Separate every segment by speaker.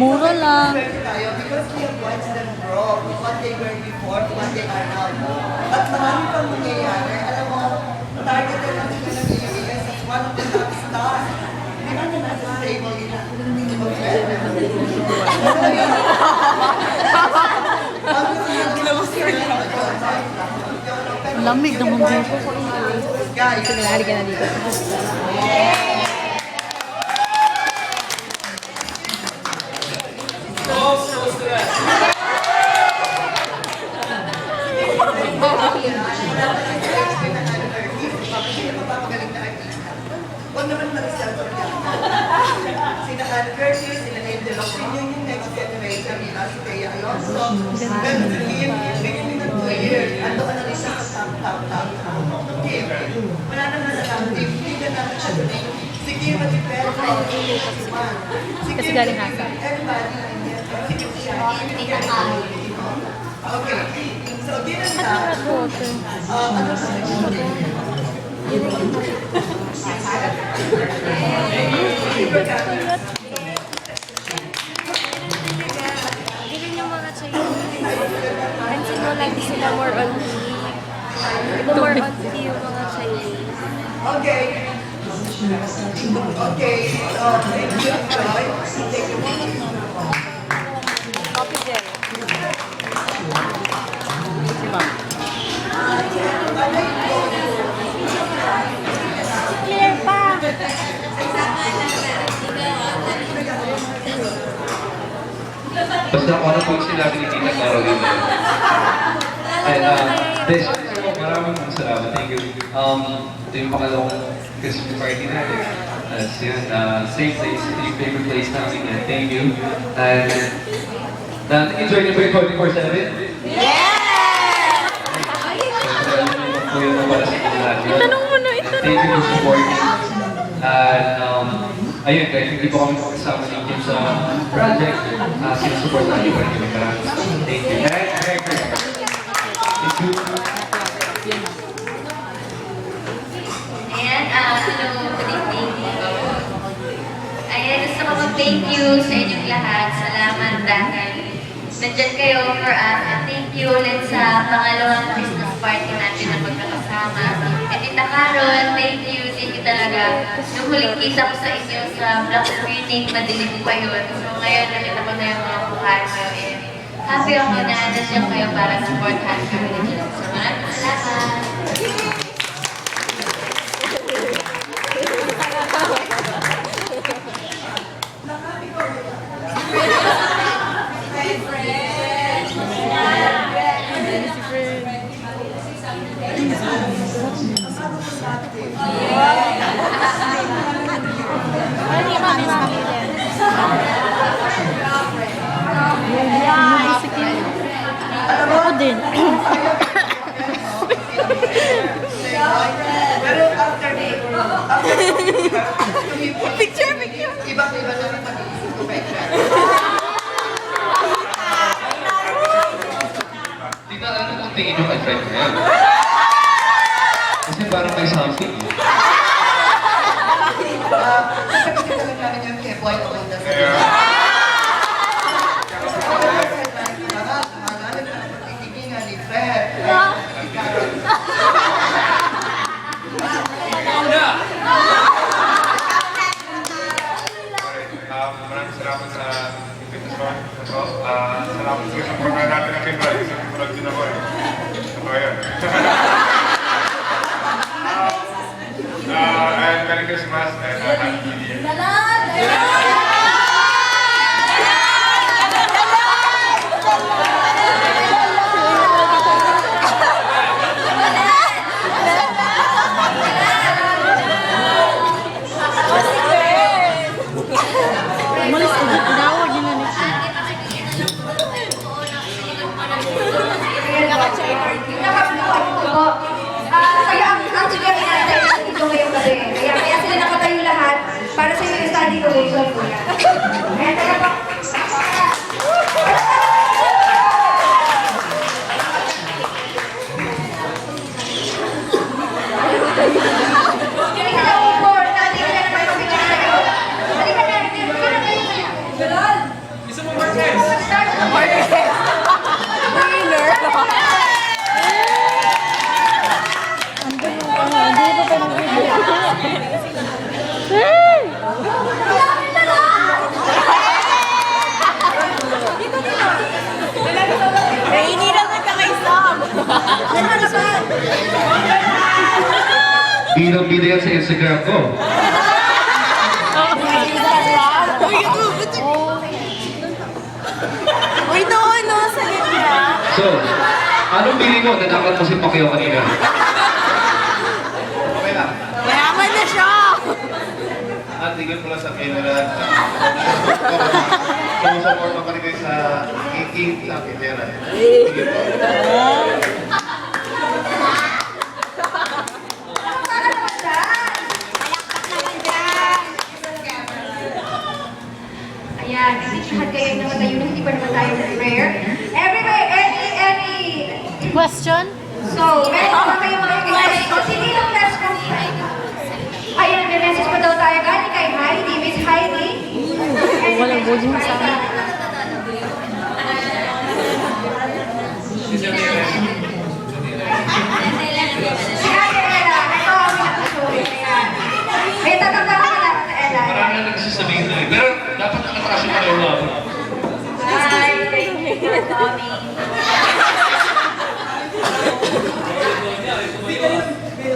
Speaker 1: Mura lang.
Speaker 2: Because we have watched them grow from what they were before to what they are now. At marami pang mangyayari. Alam mo, targeted lang sila ng ABS as one of the top stars. Hindi ka na nasa stable nila.
Speaker 1: Lamig naman dito.
Speaker 2: Guys,
Speaker 1: Nalari ka na dito.
Speaker 2: huwag naman mag-self-work yan. Sina Anne Curtis, sina Angel Ocasio, yung next generation, si Thea Alonso. Pero bigyan din ng 2 years. Ando ka na rin siya sa top. Okay, wala naman na lang. Hindi ka namin siya doon. Si Kim at si Pedro.
Speaker 1: Kasi galing hasa.
Speaker 2: Everybody. Si Kim siya. Okay. So, given that, ano sa
Speaker 3: Given yung mga Chinese, pansin mo lagi sila more on tea. More on tea yung mga Chinese.
Speaker 2: Okay. Okay. Thank you. Thank you.
Speaker 1: Copy Jerry. Si ma'am.
Speaker 3: Clear pa!
Speaker 4: Basta kung ano po yung sinabi ni Tita Carol yun. And, maraming salamat. Thank you. Ito yung pangalawang Christmas party natin. Yun, same place, ito yung favorite place namin. And thank you. And, enjoy niyo ba yung 24/7?
Speaker 1: Itanong mo na,
Speaker 4: Thank you for supporting. And, ayun, kahit hindi po kami kasama ni Kim sa project, sinusupport natin pa rin yung maraming. Thank you. Thank you.
Speaker 5: Ayan, hello, good evening. Ayan, gusto ko mag-thank you sa inyong lahat. Salamat dahil nandyan kayo for us. And thank you ulit sa pangalawang Christmas party natin na magkakasama. And Tita Carol, thank you talaga. Nung huling kita ko sa inyo sa Black Screening, madilim pa yun. So ngayon, nakita ko na yung mga buhay ko. And happy ako na nandiyan kayo para supportahan kami ninyo. So maraming salamat.
Speaker 1: Ako din.
Speaker 2: Pero after
Speaker 1: Picture.
Speaker 2: Iba-iba na rin pag-iisip ko kay Jack.
Speaker 4: Tita, ano kung tingin nyo kay Fred ngayon? Kasi parang may something.
Speaker 2: Kasi talaga namin yung Kepoy o Honda sa
Speaker 6: Maraming salamat sa invitation. Salamat sa support na natin ng Kimberly. Isa vlog din ako eh. Totoo yan. And Merry Christmas and Happy New Year.
Speaker 1: Umalis ko. Tinawag yun na nito.
Speaker 7: Kaya sila nakatayo lahat para sa yung study ovation po yan. Ayan, taga po. Halika na, Umor. Halika na, halika na. Halika na, halika na.
Speaker 4: Bidang-bida yan sa Instagram ko.
Speaker 1: Uy, doon, no, sa gitna.
Speaker 4: So, anong bili mo? Nanakot mo si Pacquiao kanina.
Speaker 6: Okay lang.
Speaker 1: Mayaman na siya.
Speaker 6: At tigil ko lang sa camera. Support ako rin kayo sa King sa camera.
Speaker 7: Para naman dyan. Ayan, lahat kayo naman tayo, hindi pa naman tayo prayer. Everybody, any...
Speaker 1: Question?
Speaker 7: So, meron pa kayo mga questions? Hindi lang questions. Ayan, may message pa daw tayo galing kay Heidi. Miss Heidi.
Speaker 1: Walang buding sa akin.
Speaker 7: Si Ate Ella. Ito, ayan. May tatanggap ka lang, Ate Ella.
Speaker 4: Marami na nagsasabihin na eh. Pero dapat nakataas yung mga umabot.
Speaker 5: Hi, thank you for coming.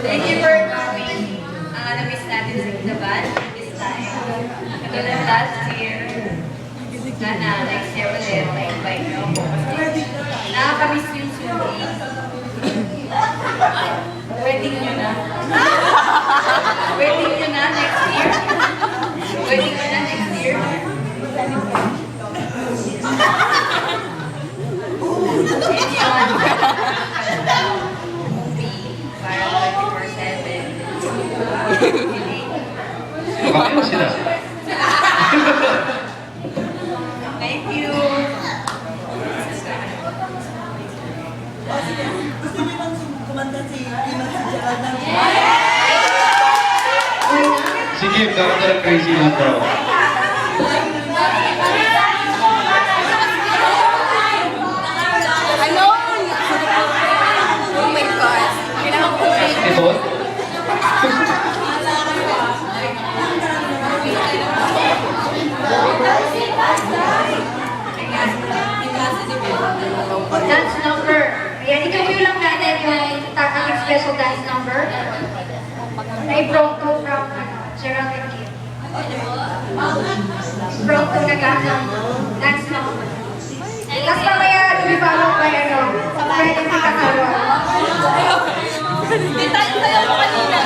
Speaker 5: Thank you for coming. Na-miss natin sa Kitaban this time. Katulad last year. Sana next year ulit, ma-invite niyo ako. Nakakamiss yung sundi. Wedding niyo na. Wedding niyo na next year. Wedding niyo na next year. Para 24/7.
Speaker 4: Bakit mo sila?
Speaker 5: Thank you.
Speaker 4: Sige, dapat na crazy na bro.
Speaker 1: Alone! Oh my God. Kailangan ko
Speaker 4: Ito?
Speaker 7: Dance number. Ayan, ikaw lang natin yung ang special dance number. Ay, Bronco from Gerald and Kim. Bronco na dance number. Tapos mamaya, lumipalok by ano, pwede si Kakaro.
Speaker 1: Hindi tayo tayo kanina.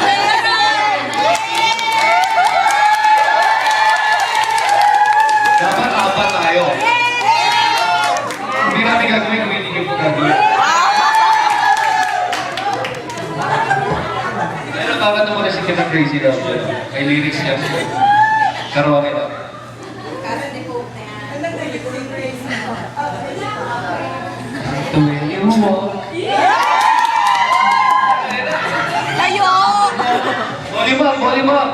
Speaker 4: Dapat apat tayo. Hindi namin gagawin kung hindi ko gagawin. Pero dapat naman na si Kita Crazy daw. May lyrics niya. Karawangin daw. The way you walk.
Speaker 1: Tayo!
Speaker 4: Volume up, volume up.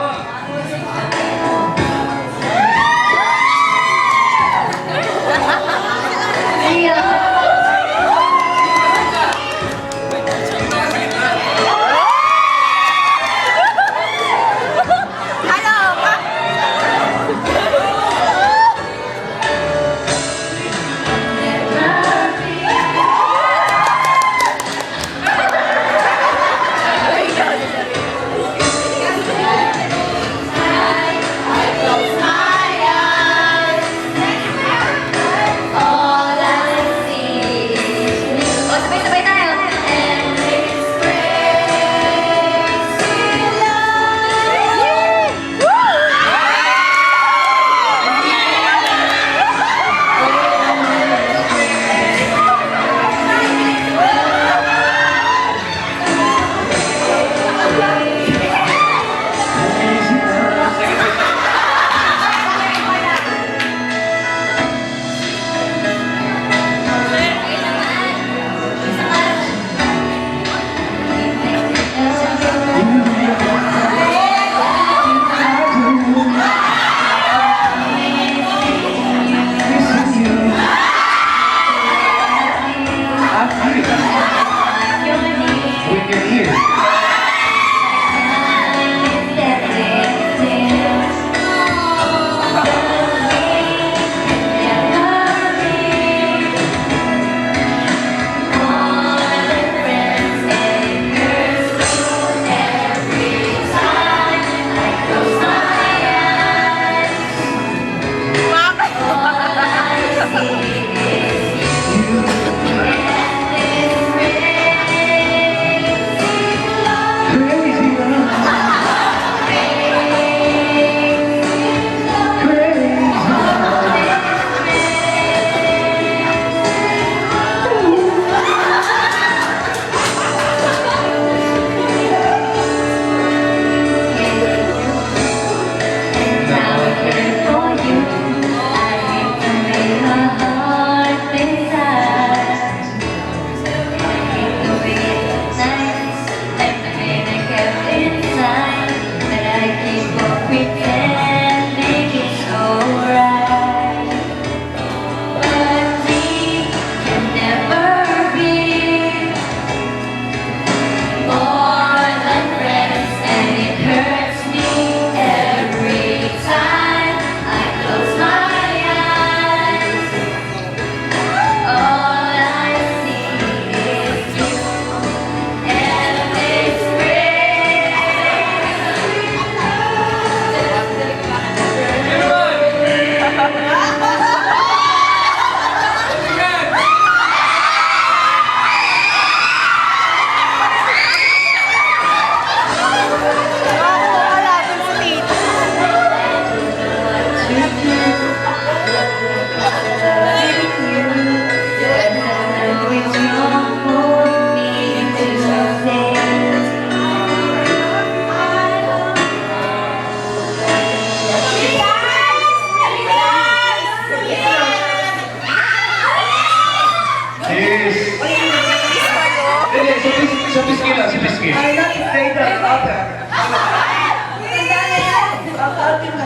Speaker 7: Never
Speaker 2: ating